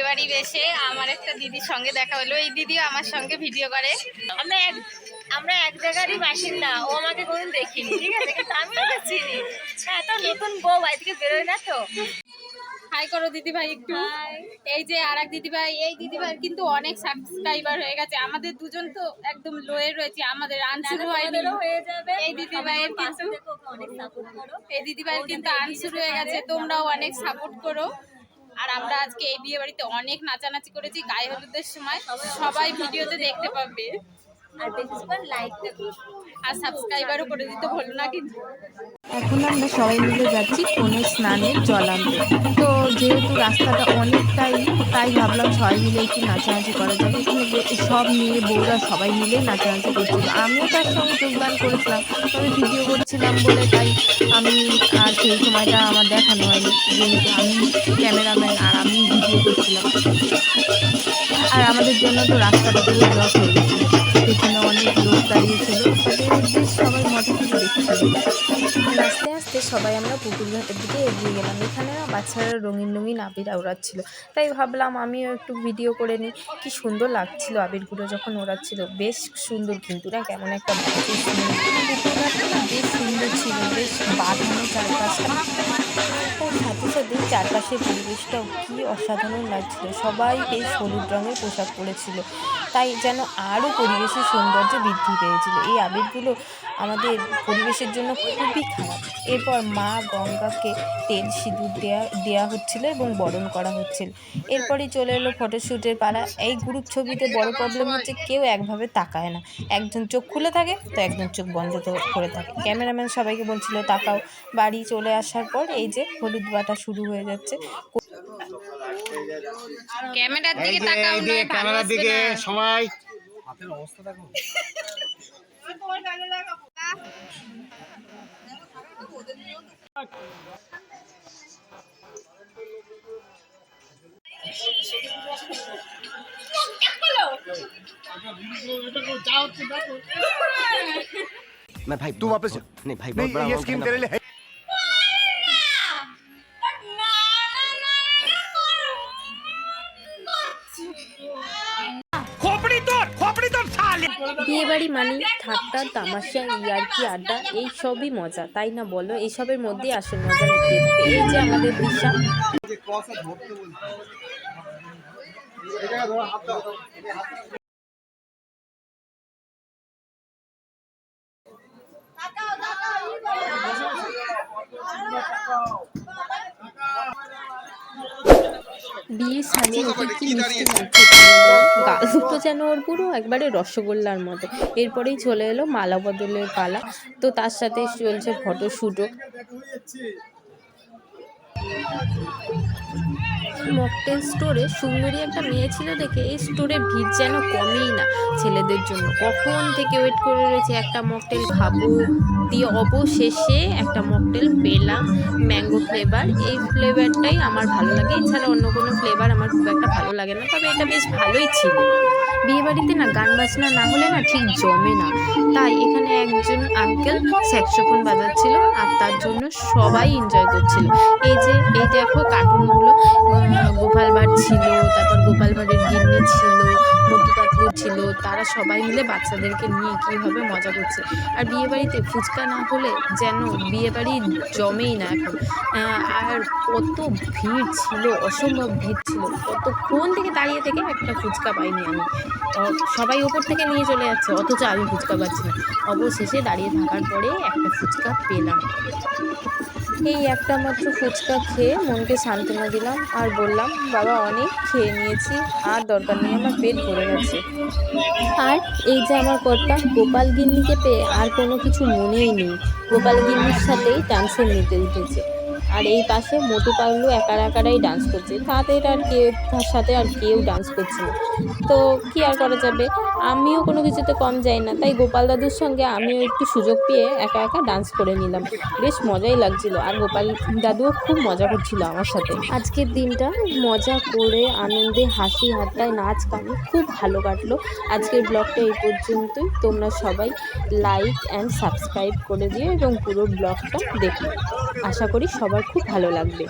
বাড়ি এসে আমার একটা দিদির সঙ্গে দেখা হলো। এই দিদিও আমার সঙ্গে ভিডিও করে। আমরা এক জায়গারই বাসিন্দা, ও আমাকে কোনোদিন দেখিনি, ঠিক আছে, কিন্তু আমি ওকে চিনি। হ্যাঁ, তো নতুন বউ বাড়ি থেকে বেরোয় না তো। হাই করো দিদি ভাই একটু। এই যে আর এক দিদি ভাই, এই দিদি ভাই কিন্তু অনেক সাবস্ক্রাইবার হয়ে গেছে। আমাদের দুজন তো একদম লোয়ে রয়েছে, আমাদের আনসুর হয়নি। হয়ে যাবে এই দিদি ভাইয়ের কিন্তু অনেক সাপোর্ট করো। এই দিদি ভাইয়ের কিন্তু আনসুর হয়ে গেছে, তোমরাও অনেক সাপোর্ট করো। আর আমরা আজকে এই বিয়ে বাড়িতে অনেক নাচানাচি করেছি গায়ে হলুদের সময়, সবাই ভিডিওতে দেখতে পাবে। আর বেশি করে লাইক আর সাবস্ক্রাইবারও করে দিতে ভুলো না কিন্তু। এখন আমরা সবাই মিলে যাচ্ছি কোনো স্নানের জল আনতে। তো যেহেতু রাস্তাটা অনেকটাই, তাই ভাবলাম সবাই মিলে একটু নাচানাচি করা যাবে। এখানে সব মেয়ে বউরা সবাই মিলে নাচানাচি করছিল, আমিও তার সঙ্গে যোগদান করেছিলাম, তবে ভিডিও করছিলাম বলে তাই আমি আর সেই সময়টা আমার দেখানো হয়নি, যেহেতু আমি ক্যামেরাম্যান আর আমি ভিডিও করছিলাম। আর আমাদের জন্য তো রাস্তাটা পুরো ব্লক হয়ে গেছিলো, পেছনে অনেক লোক দাঁড়িয়েছিল, তবে বেশ সবাই মজা করে দেখছিল। আস্তে আস্তে সবাই আমরা পুকুর ঘাটের দিকে এগিয়ে গেলাম। এখানে বাচ্চারা রঙিন রঙিন আবির ওড়াচ্ছিল, তাই ভাবলাম আমিও একটু ভিডিও করে নিই। কি সুন্দর লাগছিল আবিরগুলো যখন ওড়াচ্ছিল, বেশ সুন্দর কিন্তু না, কেমন একটা পুকুর ঘাটটা না বেশ সুন্দর ছিল, বেশ বাঁধানো চারপাশটা। তার সাথে সাথে চারপাশের পরিবেশটাও কি অসাধারণ লাগছিল। সবাই বেশ হলুদ রঙের পোশাক পরেছিল, তাই যেন আরও পরিবেশের সৌন্দর্য বৃদ্ধি পেয়েছিল। এই আবিরগুলো আমাদের পরিবেশের জন্য খুবই খারাপ। এরপর মা গঙ্গাকে তেল সিঁদুর দেওয়া হচ্ছিল এবং বরণ করা হচ্ছিল। এরপরই চলে এলো ফটোশ্যুটের পালা। এই গ্রুপ ছবিতে বড় প্রবলেম হচ্ছে কেউ একভাবে তাকায় না, একজন চোখ খুলে থাকে তো একজন চোখ বন্ধ করে থাকে। ক্যামেরাম্যান সবাইকে বলছিল তাকাও। বাড়ি চলে আসার পর এই যে হলুদ বাটা শুরু হয়ে যাচ্ছে। ক্যামেরার দিকে তাকাও, না ক্যামেরার দিকে সবাই। হাতের অবস্থা দেখো। मैं भाई तू वापस नहीं भाई बहुत बड़ा ये स्कीम तेरे लिए है। বিয়ে বাড়ি মানে ঠাট্টা তামাশা ইয়ার্কি আড্ডা, এই সবই মজা, তাই না বলো? এইসবের মধ্যেই আসল মজা লুকিয়ে থাকে। এই যে আমাদের দিশা, বিয়ে সাজিয়ে ওকে কি মিষ্টি লাগছে, গাল দুটো যেন ওর পুরো একবারে রসগোল্লার মতো। এরপরেই চলে এলো মালা বদলের পালা, তো তার সাথে চলছে ফটোশ্যুটও। মকটেল স্টোরে সুন্দরী একটা মেয়ে ছিল দেখে এই স্টোরে ভিড় যেন কমেই না ছেলেদের জন্য। কখন থেকে ওয়েট করে রয়েছে একটা মকটেল খাবো, দিয়ে অবশেষে একটা মকটেল পেলাম, ম্যাঙ্গো ফ্লেভার। এই ফ্লেভারটাই আমার ভালো লাগে, এছাড়া অন্য কোনো ফ্লেভার আমার খুব একটা ভালো লাগে না, তবে এটা বেশ ভালোই ছিল। বিয়েবাড়িতে না গান বাজনা না হলে না ঠিক জমে না, তাই এখানে একজন আঙ্কেল স্যাক্সোফোন বাজাচ্ছিল আর তার জন্য সবাই এনজয় করছিল। এই দেখো কার্টুনগুলো, গোপাল ভাঁড় ছিল, তারপর গোপাল ভাঁড়ের গিন্নি ছিল, মোটু পাতলু ছিল, তারা সবাই মিলে বাচ্চাদেরকে নিয়ে কীভাবে মজা করছে। আর বিয়েবাড়িতে ফুচকা না হলে যেন বিয়েবাড়ি জমেই না এখন। আর কত ভিড় ছিল, অসম্ভব ভিড় ছিল, কতক্ষণ থেকে দাঁড়িয়ে থেকে একটা ফুচকা পাইনি আমি। সবাই ওপর থেকে নিয়ে চলে যাচ্ছে, অথচ আমি ফুচকা পাচ্ছি না। অবশেষে দাঁড়িয়ে থাকার পরে একটা ফুচকা পেলাম। এই একটা মাত্র ফুচকা খেয়ে মনকে সান্ত্বনা দিলাম আর বললাম বাবা অনেক খেয়ে নিয়েছি, আর দরকার নেই, আমার পেট ভরে গেছে। আর এই যে আমার কর্তা গোপাল গিন্নিকে পেয়ে আর কোনো কিছু মনেই নেই, গোপাল গিন্নির সাথেই ডান্সে মেতে উঠেছে। আর এই পাশে মোটু পাগলু একারাই ডান্স করছে, তার সাথে আর কেউ ডান্স করছে না। তো কি আর করা যাবে, আমিও কোনো কিছুতে কম যাই না, তাই গোপাল দাদুর সঙ্গে আমিও একটু সুযোগ পেয়ে একা ডান্স করে নিলাম। বেশ মজাই লাগছিল, আর গোপাল দাদুও খুব মজা করছিল আমার সাথে। আজকের দিনটা মজা করে আনন্দে হাসি হাত্তায় নাচ গানে খুব ভালো কাটলো। আজকের ব্লগটা এই পর্যন্তই। তোমরা সবাই লাইক অ্যান্ড সাবস্ক্রাইব করে দিও এবং পুরো ব্লগটা দেখো। আশা করি সবার খুব ভালো লাগবে।